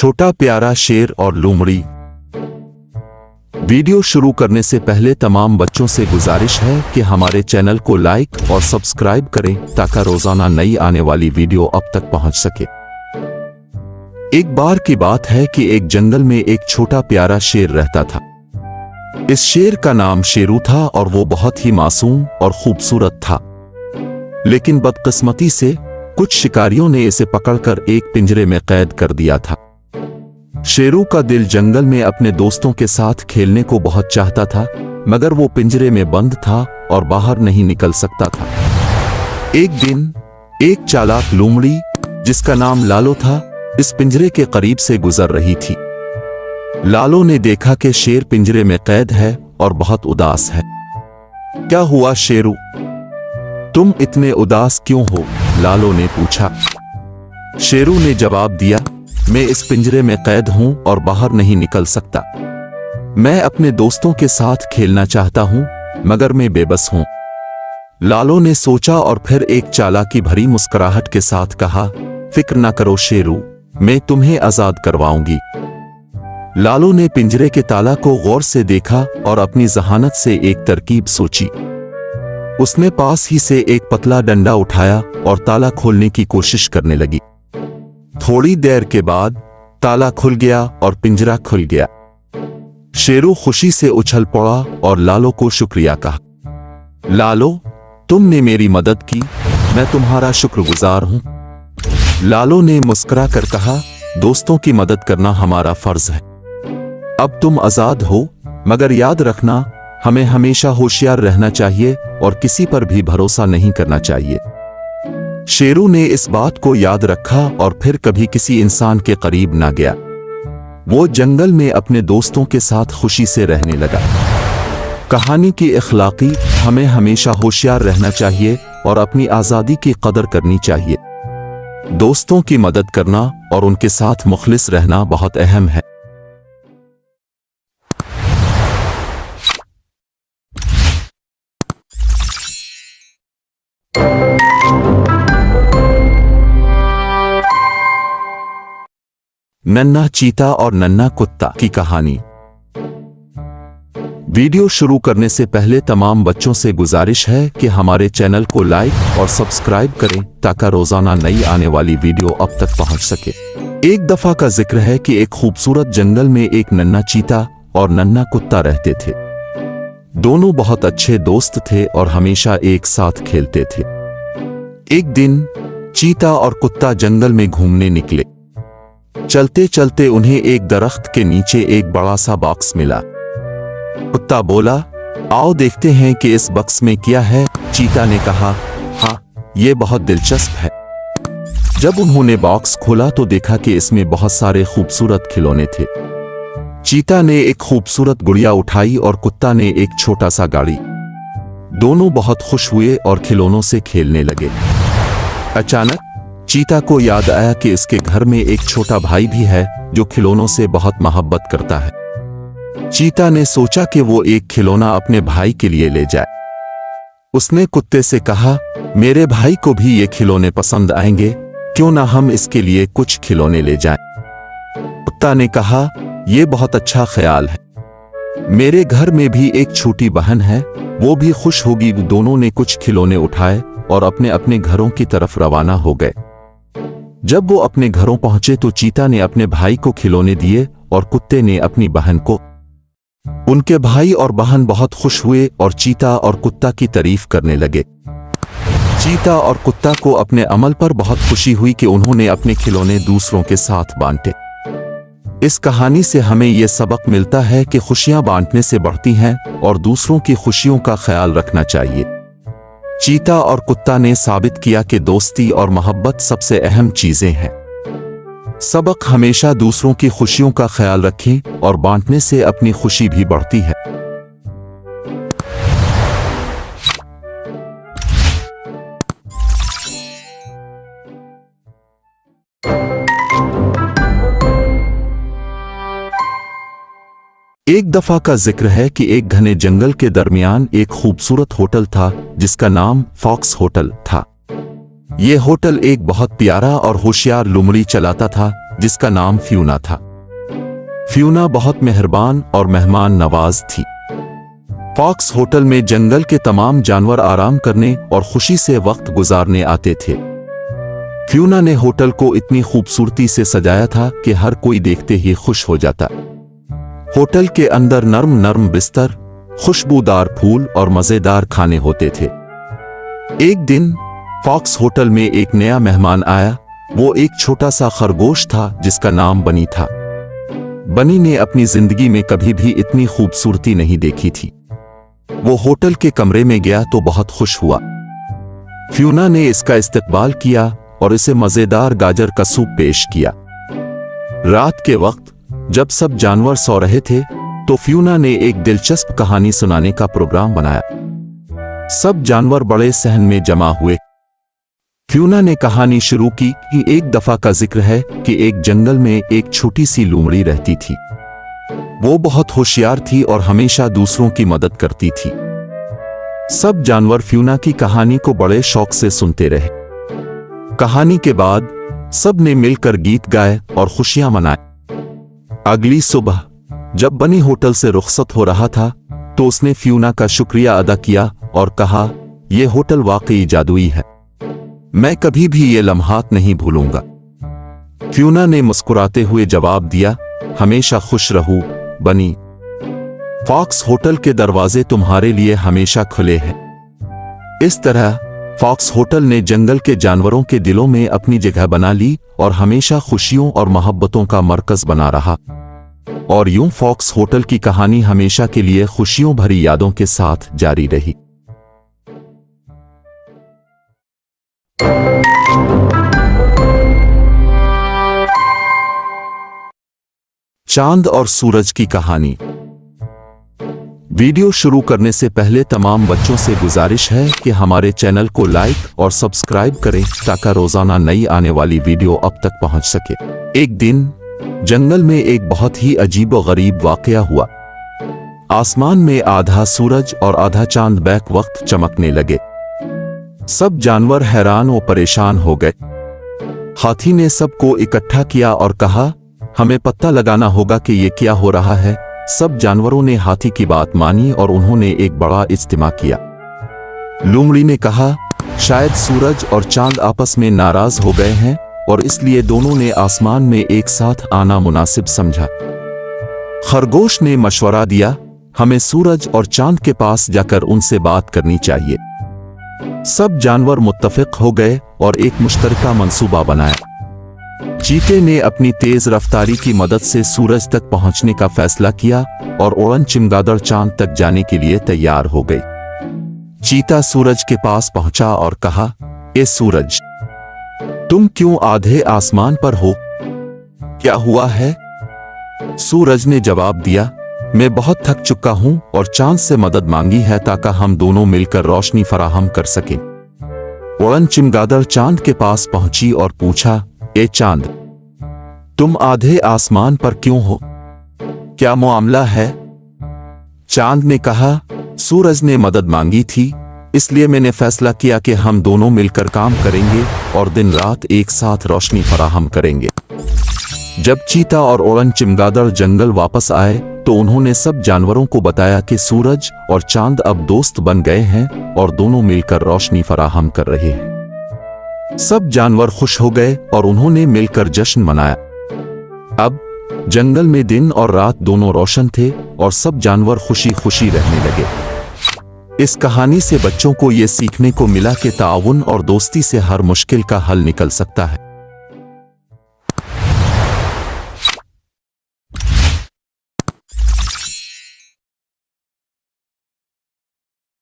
छोटा प्यारा शेर और लोमड़ी। वीडियो शुरू करने से पहले तमाम बच्चों से गुजारिश है कि हमारे चैनल को लाइक और सब्सक्राइब करें ताकि रोजाना नई आने वाली वीडियो अब तक पहुंच सके। एक बार की बात है कि एक जंगल में एक छोटा प्यारा शेर रहता था। इस शेर का नाम शेरू था और वो बहुत ही मासूम और खूबसूरत था। लेकिन बदकिस्मती से कुछ शिकारियों ने इसे पकड़कर एक पिंजरे में कैद कर दिया था। शेरू का दिल जंगल में अपने दोस्तों के साथ खेलने को बहुत चाहता था, मगर वो पिंजरे में बंद था और बाहर नहीं निकल सकता था। एक दिन एक चालाक लोमड़ी जिसका नाम लालो था, इस पिंजरे के करीब से गुजर रही थी। लालो ने देखा कि शेर पिंजरे में कैद है और बहुत उदास है। क्या हुआ शेरू, तुम इतने उदास क्यों हो? लालो ने पूछा। शेरू ने जवाब दिया, मैं इस पिंजरे में कैद हूं और बाहर नहीं निकल सकता। मैं अपने दोस्तों के साथ खेलना चाहता हूं, मगर मैं बेबस हूं। लालो ने सोचा और फिर एक चालाकी भरी मुस्कुराहट के साथ कहा, फिक्र न करो शेरू, मैं तुम्हें आजाद करवाऊंगी। लालो ने पिंजरे के ताला को गौर से देखा और अपनी जहानत से एक तरकीब सोची। उसने पास ही से एक पतला डंडा उठाया और ताला खोलने की कोशिश करने लगी। थोड़ी देर के बाद ताला खुल गया और पिंजरा खुल गया। शेरू खुशी से उछल पड़ा और लालो को शुक्रिया कहा। लालो, तुमने मेरी मदद की, मैं तुम्हारा शुक्रगुजार हूं। लालो ने मुस्कुरा कर कहा, दोस्तों की मदद करना हमारा फर्ज है। अब तुम आजाद हो, मगर याद रखना, हमें हमेशा होशियार रहना चाहिए और किसी पर भी भरोसा नहीं करना चाहिए। शेरू ने इस बात को याद रखा और फिर कभी किसी इंसान के करीब ना गया। वो जंगल में अपने दोस्तों के साथ खुशी से रहने लगा। कहानी की इखलाकी, हमें हमेशा होशियार रहना चाहिए और अपनी आज़ादी की कदर करनी चाहिए। दोस्तों की मदद करना और उनके साथ मुखलिस रहना बहुत अहम है। नन्हा चीता और नन्हा कुत्ता की कहानी। वीडियो शुरू करने से पहले तमाम बच्चों से गुजारिश है कि हमारे चैनल को लाइक और सब्सक्राइब करें ताकि रोजाना नई आने वाली वीडियो अब तक पहुंच सके। एक दफा का जिक्र है कि एक खूबसूरत जंगल में एक नन्हा चीता और नन्हा कुत्ता रहते थे। दोनों बहुत अच्छे दोस्त थे और हमेशा एक साथ खेलते थे। एक दिन चीता और कुत्ता जंगल में घूमने निकले। चलते चलते उन्हें एक दरख्त के नीचे एक बड़ा सा बॉक्स मिला। कुत्ता बोला, आओ देखते हैं कि इस बॉक्स में क्या है। चीता ने कहा, हाँ, ये बहुत दिलचस्प है। जब उन्होंने बॉक्स खोला तो देखा कि इसमें बहुत सारे खूबसूरत खिलौने थे। चीता ने एक खूबसूरत गुड़िया उठाई और कुत्ता ने एक छोटा सा गाड़ी। दोनों बहुत खुश हुए और खिलौनों से खेलने लगे। अचानक चीता को याद आया कि इसके घर में एक छोटा भाई भी है जो खिलौनों से बहुत मोहब्बत करता है। चीता ने सोचा कि वो एक खिलौना अपने भाई के लिए ले जाए। उसने कुत्ते से कहा, मेरे भाई को भी ये खिलौने पसंद आएंगे, क्यों ना हम इसके लिए कुछ खिलौने ले जाएं। कुत्ता ने कहा, ये बहुत अच्छा ख्याल है, मेरे घर में भी एक छोटी बहन है, वो भी खुश होगी। दोनों ने कुछ खिलौने उठाए और अपने अपने घरों की तरफ रवाना हो गए। जब वो अपने घरों पहुंचे तो चीता ने अपने भाई को खिलौने दिए और कुत्ते ने अपनी बहन को। उनके भाई और बहन बहुत खुश हुए और चीता और कुत्ता की तारीफ करने लगे। चीता और कुत्ता को अपने अमल पर बहुत खुशी हुई कि उन्होंने अपने खिलौने दूसरों के साथ बांटे। इस कहानी से हमें यह सबक मिलता है कि खुशियां बांटने से बढ़ती हैं और दूसरों की खुशियों का ख्याल रखना चाहिए। चीता और कुत्ता ने साबित किया कि दोस्ती और मोहब्बत सबसे अहम चीजें हैं। सबक, हमेशा दूसरों की खुशियों का ख्याल रखें और बांटने से अपनी खुशी भी बढ़ती है। एक दफा का जिक्र है कि एक घने जंगल के दरमियान एक खूबसूरत होटल था जिसका नाम फॉक्स होटल था। यह होटल एक बहुत प्यारा और होशियार लोमड़ी चलाता था जिसका नाम फ्यूना था। फ्यूना बहुत मेहरबान और मेहमान नवाज थी। फॉक्स होटल में जंगल के तमाम जानवर आराम करने और खुशी से वक्त गुजारने आते थे। फ्यूना ने होटल को इतनी खूबसूरती से सजाया था कि हर कोई देखते ही खुश हो जाता। होटल के अंदर नर्म नर्म बिस्तर, खुशबूदार फूल और मजेदार खाने होते थे। एक दिन फॉक्स होटल में एक नया मेहमान आया। वो एक छोटा सा खरगोश था जिसका नाम बनी था। बनी ने अपनी जिंदगी में कभी भी इतनी खूबसूरती नहीं देखी थी। वो होटल के कमरे में गया तो बहुत खुश हुआ। फ्यूना ने इसका इस्तकबाल किया और इसे मजेदार गाजर का सूप पेश किया। रात के वक्त जब सब जानवर सो रहे थे तो फ्यूना ने एक दिलचस्प कहानी सुनाने का प्रोग्राम बनाया। सब जानवर बड़े सहन में जमा हुए। फ्यूना ने कहानी शुरू की कि एक दफा का जिक्र है कि एक जंगल में एक छोटी सी लोमड़ी रहती थी। वो बहुत होशियार थी और हमेशा दूसरों की मदद करती थी। सब जानवर फ्यूना की कहानी को बड़े शौक से सुनते रहे। कहानी के बाद सब ने मिलकर गीत गाए और खुशियां मनाई। अगली सुबह जब बनी होटल से रुखसत हो रहा था तो उसने फ्यूना का शुक्रिया अदा किया और कहा, यह होटल वाकई जादुई है। मैं कभी भी ये लम्हात नहीं भूलूंगा। फ्यूना ने मुस्कुराते हुए जवाब दिया, हमेशा खुश रहूं बनी। फॉक्स होटल के दरवाजे तुम्हारे लिए हमेशा खुले हैं। इस तरह फॉक्स होटल ने जंगल के जानवरों के दिलों में अपनी जगह बना ली और हमेशा खुशियों और मोहब्बतों का मरकज बना रहा। और यूं फॉक्स होटल की कहानी हमेशा के लिए खुशियों भरी यादों के साथ जारी रही। चांद और सूरज की कहानी। वीडियो शुरू करने से पहले तमाम बच्चों से गुजारिश है कि हमारे चैनल को लाइक और सब्सक्राइब करें ताकि रोजाना नई आने वाली वीडियो अब तक पहुंच सके। एक दिन जंगल में एक बहुत ही अजीब व गरीब वाकया हुआ। आसमान में आधा सूरज और आधा चांद बैक वक्त चमकने लगे। सब जानवर हैरान व परेशान हो गए। हाथी ने सबको इकट्ठा किया और कहा, हमें पता लगाना होगा कि ये क्या हो रहा है। सब जानवरों ने हाथी की बात मानी और उन्होंने एक बड़ा इज्तिमा किया। लोमड़ी ने कहा, शायद सूरज और चांद आपस में नाराज हो गए हैं और इसलिए दोनों ने आसमान में एक साथ आना मुनासिब समझा। खरगोश ने मशवरा दिया, हमें सूरज और चांद के पास जाकर उनसे बात करनी चाहिए। सब जानवर मुत्तफिक हो गए और एक मुश्तरका मंसूबा बनाया। चीते ने अपनी तेज रफ्तारी की मदद से सूरज तक पहुंचने का फैसला किया और उड़न चमगादड़ चांद तक जाने के लिए तैयार हो गई। चीता सूरज के पास पहुंचा और कहा, ए सूरज, तुम क्यों आधे आसमान पर हो? क्या हुआ है? सूरज ने जवाब दिया, मैं बहुत थक चुका हूं और चांद से मदद मांगी है ताकि हम दोनों मिलकर रोशनी फराहम कर सकें। उड़न चमगादड़ चांद के पास पहुंची और पूछा, ए चांद, तुम आधे आसमान पर क्यों हो? क्या मामला है? चांद ने कहा, सूरज ने मदद मांगी थी, इसलिए मैंने फैसला किया कि हम दोनों मिलकर काम करेंगे और दिन रात एक साथ रोशनी फराहम करेंगे। जब चीता और उड़न चमगादड़ जंगल वापस आए तो उन्होंने सब जानवरों को बताया कि सूरज और चांद अब दोस्त बन गए हैं और दोनों मिलकर रोशनी फराहम कर रहे हैं। सब जानवर खुश हो गए और उन्होंने मिलकर जश्न मनाया। अब जंगल में दिन और रात दोनों रोशन थे और सब जानवर खुशी खुशी रहने लगे। इस कहानी से बच्चों को ये सीखने को मिला कि ताउन और दोस्ती से हर मुश्किल का हल निकल सकता है।